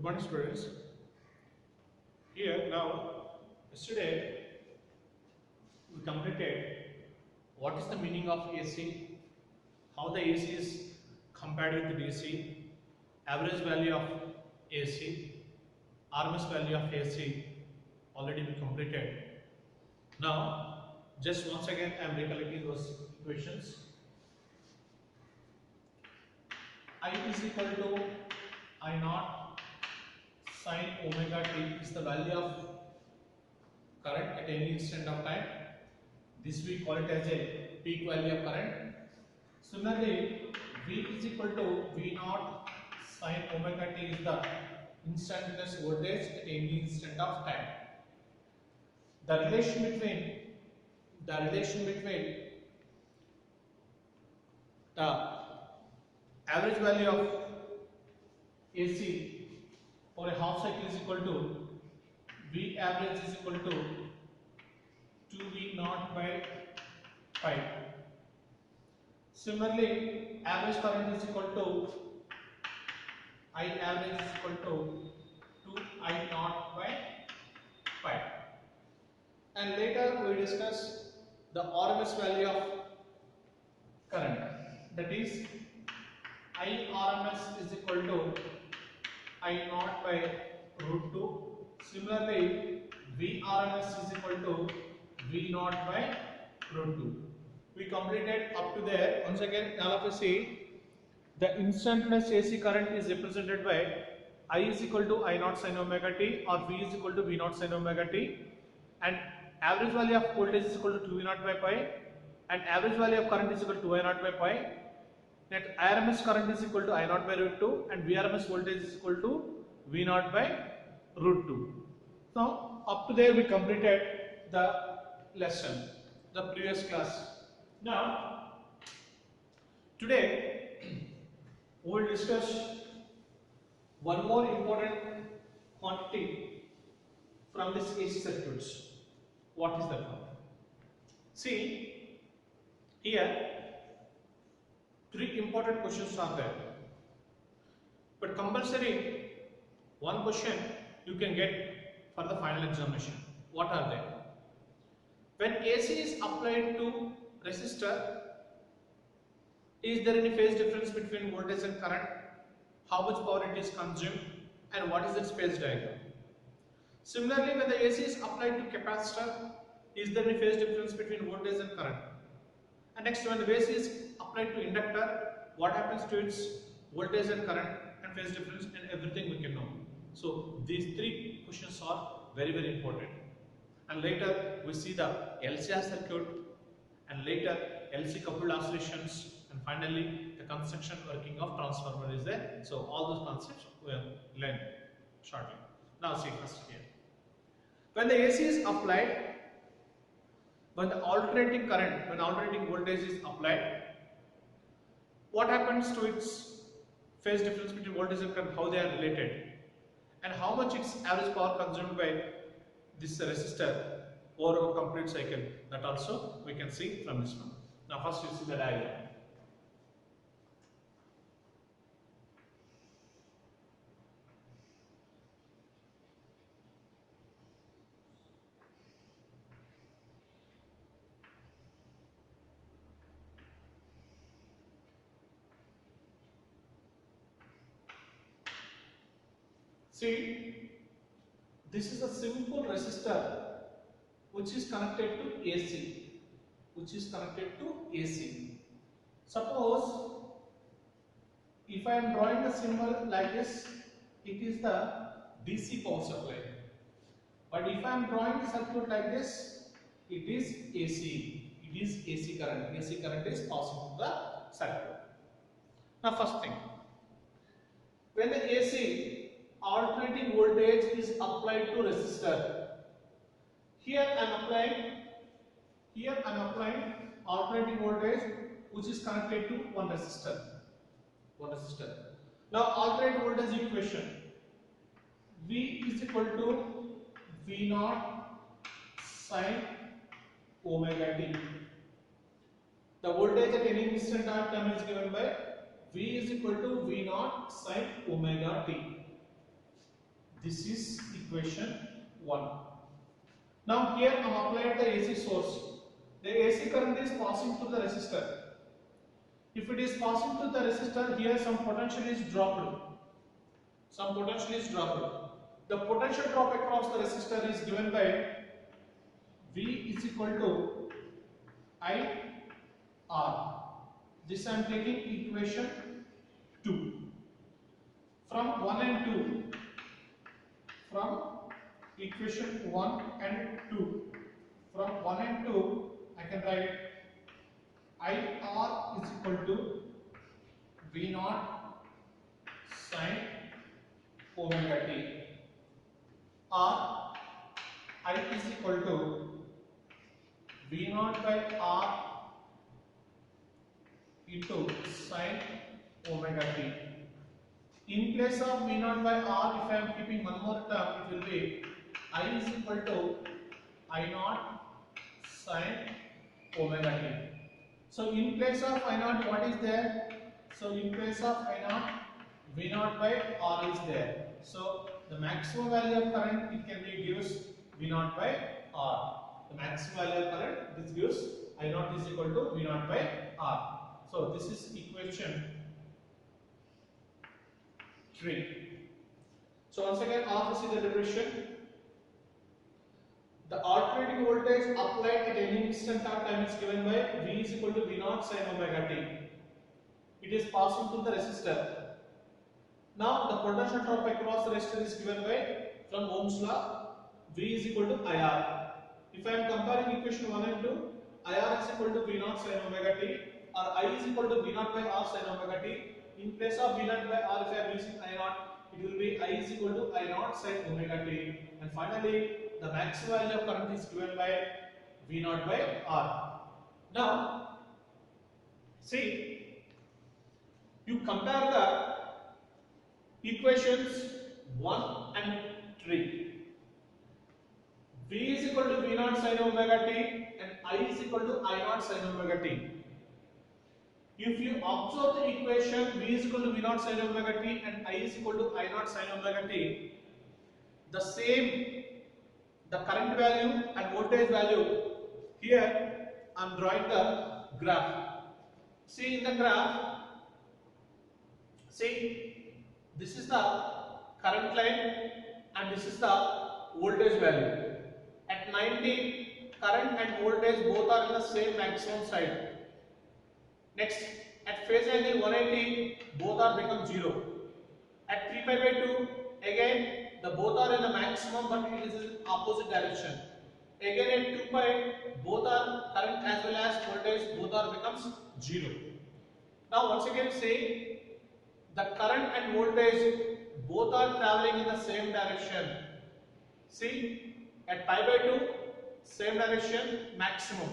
Good morning, students. Here now, yesterday we completed what is the meaning of AC, how the AC is compared with the DC, average value of AC, RMS value of AC. Already we completed. Now, just once again, I am recollecting those equations. I is equal to I naught sine omega t is the value of current at any instant of time. This we call it as a peak value of current. Similarly, V is equal to V naught sine omega t is the instantaneous voltage at any instant of time. The relation between the average value of AC for a half cycle is equal to V average is equal to 2V naught by pi. Similarly, average current is equal to I average is equal to 2I naught by pi. And later we discuss the RMS value of current, that is I RMS is equal to I naught by root 2. Similarly, V RMS is equal to V naught by root 2. We completed up to there. Once again, all of us see the instantaneous AC current is represented by I is equal to I naught sin omega t or V is equal to V naught sin omega t, and average value of voltage is equal to 2V naught by pi, and average value of current is equal to 2I naught by pi. Next, RMS current is equal to I naught by root 2 and VRMS voltage is equal to V naught by root 2. Now, up to there we completed the lesson, the previous class. Now, today we will discuss one more important quantity from this AC circuits. What is that one? See, here three important questions are there, but compulsory one question you can get for the final examination. What are they? When AC is applied to resistor, is there any phase difference between voltage and current? How much power it is consumed, and what is its phase diagram? Similarly, when the AC is applied to capacitor, is there any phase difference between voltage and current? And next, when the AC is applied to inductor, what happens to its voltage and current and phase difference, and everything we can know. So these three questions are very, very important. And later we see the LCR circuit, and later LC coupled oscillations, and finally the construction working of transformer is there. So all those concepts we will learn shortly. Now see first here. When the AC is applied, when the alternating current, when alternating voltage is applied, what happens to its phase difference between voltage and current, how they are related, and how much its average power consumed by this resistor over a complete cycle, that also we can see from this one. Now first you see the diagram. See, this is a simple resistor which is connected to AC, Suppose if I am drawing the symbol like this, it is the DC power supply. But if I am drawing the circuit like this, it is AC. It is AC current. AC current is passing through the circuit. Now, first thing, when the AC alternating voltage is applied to resistor, here I am applying alternating voltage which is connected to one resistor. Now alternate voltage equation, V is equal to V naught sine omega t. The voltage at any instant time is given by V is equal to V naught sine omega t. This is equation 1. Now here I am applied the AC source. The AC current is passing through the resistor. If it is passing through the resistor, here some potential is dropped. Some potential is dropped. The potential drop across the resistor is given by V is equal to IR. This I am taking equation 2. From 1 and 2, from equation 1 and 2, from 1 and 2, I can write IR is equal to V naught sin omega t. R I is equal to V naught by R into sin omega t. In place of V naught by R, if I am keeping one more term, it will be I is equal to I naught sin omega t. So in place of I naught, what is there? So in place of I naught, V naught by R is there. So the maximum value of current, it can be gives V naught by R. The maximum value of current, this gives I naught is equal to V naught by R. So this is equation 3. So once again, after see the derivation, the alternating voltage applied at any instant of time is given by V is equal to V naught sin omega t. It is passing through the resistor. Now the potential drop across the resistor is given by, from Ohm's law, V is equal to IR. If I am comparing equation 1 and 2, IR is equal to V naught sin omega t, or I is equal to V naught by R sin omega t. In place of V naught by R, if I am using I naught, it will be I is equal to I naught sin omega t. And finally, the maximum value of current is given by V naught by R. Now, see, you compare the equations 1 and 3. V is equal to V naught sin omega t and I is equal to I naught sin omega t. If you observe the equation V is equal to V naught sin omega t and I is equal to I naught sin omega t, the same, the current value and voltage value, here I am drawing the graph. See in the graph, see this is the current line and this is the voltage value. At 90, current and voltage both are in the same maximum side. Next, at phase angle 180, both are become 0. At 3 pi by 2, again the both are in the maximum but it is in opposite direction. Again at 2 pi, both are current as well as voltage both are becomes 0. Now once again say the current and voltage both are traveling in the same direction. See, at pi by 2, same direction, maximum.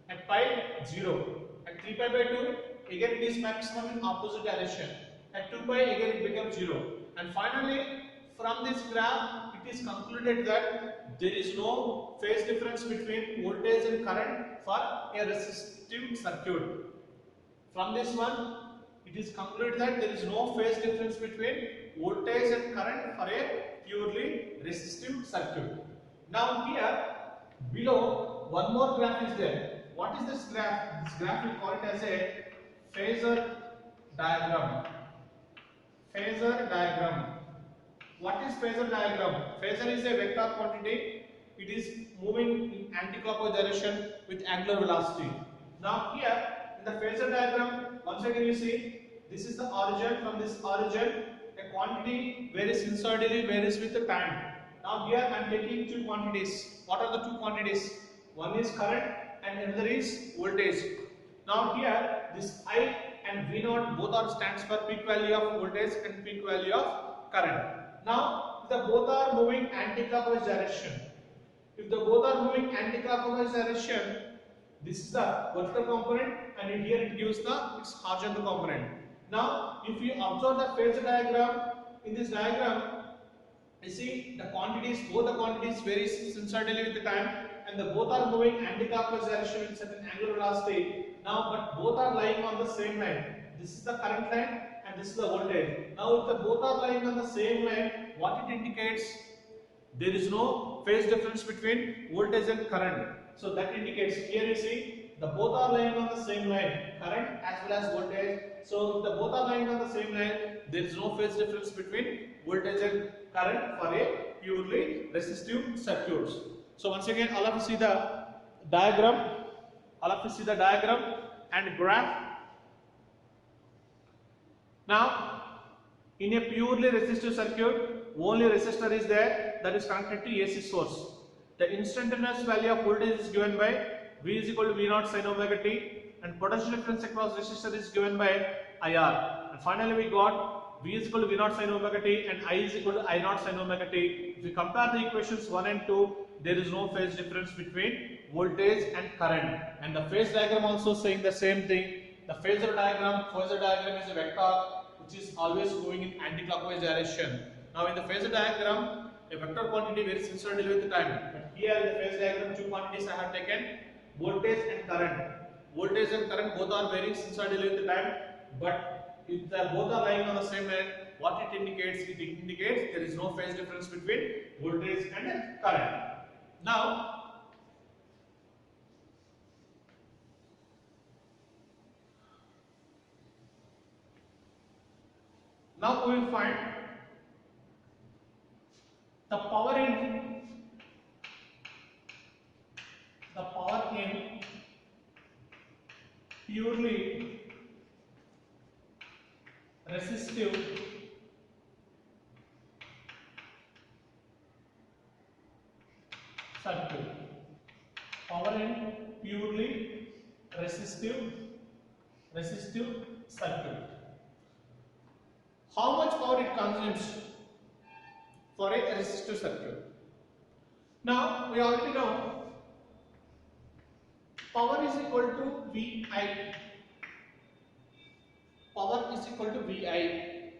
At pi, 0. At 3 pi by 2, again it is maximum in opposite direction. At 2 pi, again it becomes 0. And finally, from this graph, it is concluded that there is no phase difference between voltage and current for a resistive circuit. From this one, it is concluded that there is no phase difference between voltage and current for a purely resistive circuit. Now here, below, one more graph is there. What is this graph? This graph we call it as a phasor diagram. Phasor diagram. What is phasor diagram? Phasor is a vector quantity. It is moving in anti-clockwise direction with angular velocity. Now here in the phasor diagram, once again you see this is the origin. From this origin, a quantity varies sinusoidally, varies with the time. Now here I am taking two quantities. What are the two quantities? One is current and another is voltage. Now here this I and V naught both are stands for peak value of voltage and peak value of current. Now the both are moving anti-clockwise direction. If the both are moving anti-clockwise direction, this is the vertical component and here it gives the its horizontal component. Now if you observe the phasor diagram, in this diagram you see the quantities, both the quantities vary sinusoidally with the time and the both are moving anti-clockwise direction with certain angular velocity. Now but both are lying on the same line. This is the current line and and this is the voltage. Now if the both are lying on the same line, what it indicates? There is no phase difference between voltage and current. So that indicates, here you see, the both are lying on the same line, current as well as voltage. So if the both are lying on the same line, there is no phase difference between voltage and current for a purely resistive circuits. So once again, all of you see the diagram, and graph. Now, in a purely resistive circuit, only resistor is there that is connected to AC source. The instantaneous value of voltage is given by V is equal to V0 sin omega t, and potential difference across resistor is given by IR. And finally, we got V is equal to V0 sin omega t and I is equal to I0 sin omega t. If we compare the equations 1 and 2, there is no phase difference between voltage and current. And the phase diagram also saying the same thing. The phasor diagram is a vector which is always going in anti-clockwise direction. Now in the phasor diagram, a vector quantity varies sinusoidally with time. But here in the phase diagram, two quantities I have taken, voltage and current. Voltage and current both are varying sinusoidally with time. But if they both are lying on the same line, what it indicates? It indicates there is no phase difference between voltage and current. Now we will find the power in purely resistive circuit. Power in purely resistive circuit. How much power it consumes for a resistive circuit? Now we already know power is equal to VI. Power is equal to VI.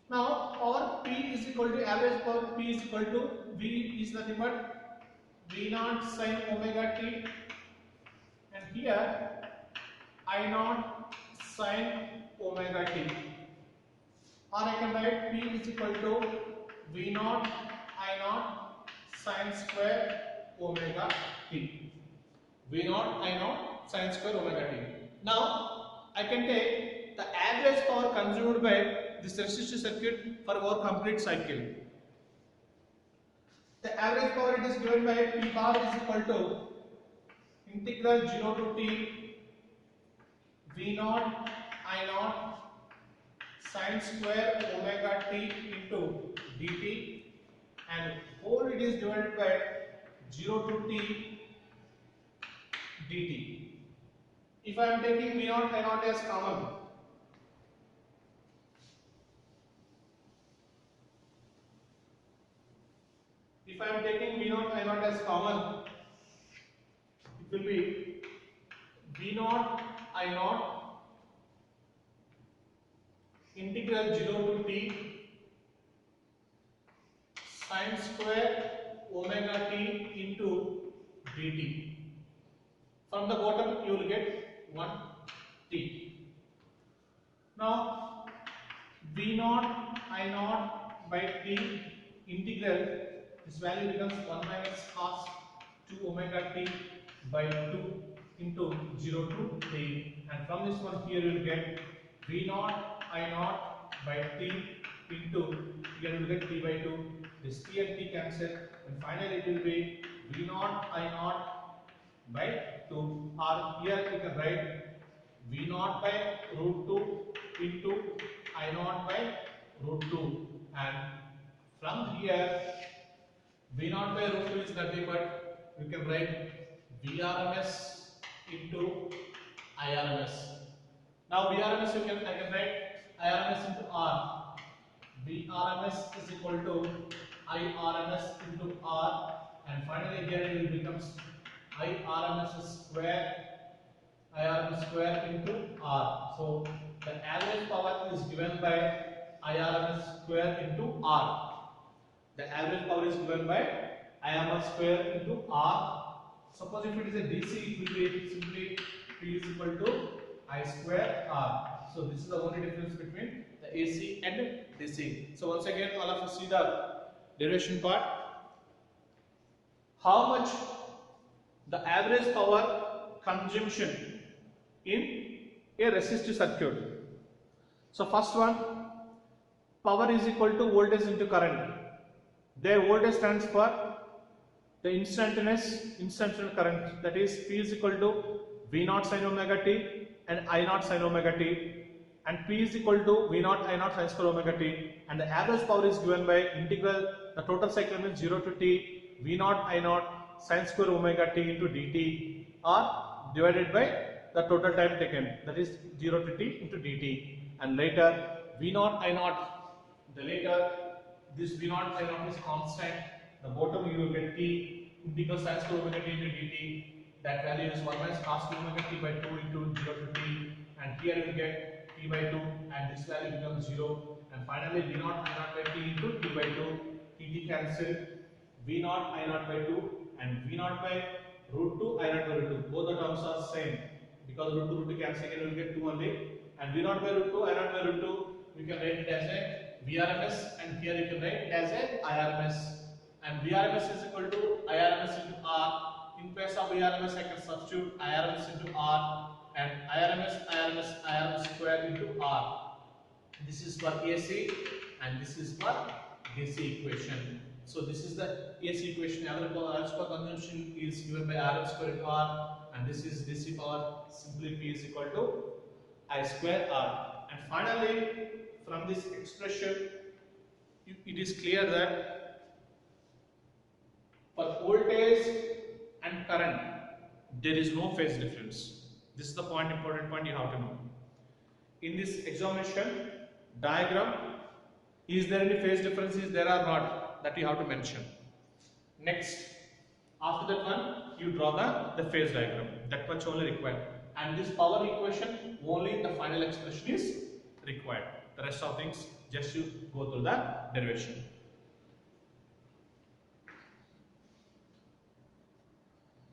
Now power P is equal to, average power P is equal to, V is nothing but V0 sin omega t, and here I0 sin omega t. Or I can write P is equal to V0 I0 sin square omega t. V0 I0 sin square omega t. Now I can take the average power consumed by this resistive circuit for our complete cycle. The average power it is given by P bar is equal to integral 0 to t V0 I0 sin square omega t into dt, and whole it is divided by 0 to t dt. If I am taking V0 I0 as common, it will be V0 I0 integral 0 to t sin square omega t into dt. From the bottom you will get 1 t. Now V0 I0 by t integral, this value becomes 1 minus cos 2 omega t by 2 into 0 to t, and from this one here you will get V0 I0 by t into, here you will get t by 2, this t and t cancel, and finally it will be V0 I0 by 2, or here you can write V0 by root 2 into I0 by root 2, and from here V0 by root 2 is nothing but you can write VRMS into IRMS. Now VRMS I can write IRMS into R. VRMS is equal to IRMS into R, and finally here it will becomes IRMS square into R. So the average power is given by IRMS square into R. The average power is given by IRMS square into R. Suppose if it is a DC, it will be simply P is equal to I square R. So this is the only difference between the AC and DC. So once again, all of us see the derivation part. How much the average power consumption in a resistive circuit. So first one, power is equal to voltage into current. There voltage stands for the instantaneous current, that is P is equal to V naught sin omega t and I naught sin omega t, and P is equal to V naught I naught sin square omega t, and the average power is given by integral, the total cycle means 0 to t V naught I naught sin square omega t into dt, or divided by the total time taken, that is 0 to t into dt, and later V naught I naught, the later this V naught I naught is constant, the bottom you will get t integral sin square omega t into dt, that value is 1 minus cos omega t by 2 into 0 to t, and here you will get t by 2 and this value becomes 0, and finally V naught I naught by t into t by 2, t cancel, V naught I naught by 2 and V naught by root 2 I naught by root 2, both the terms are same because root 2 cancel again, you will get 2 only, and V naught by root 2 I naught by root 2 you can write it as a VRMS, and here you can write it as a IRMS, and VRMS is equal to IRMS into R. In place of VRMS I can substitute IRMS into R, and IRMS square into R. This is for AC and this is for DC equation. So this is the AC equation. Average power consumption is given by RM square into R, and this is DC power, simply P is equal to I square R. And finally, from this expression, it is clear that for voltage and current, there is no phase difference. This is the important point you have to know. In this examination diagram, is there any phase difference? Is there or not? That you have to mention. Next, after that one, you draw the phase diagram. That much only required. And this power equation, only the final expression is required. The rest of things, just you go through the derivation.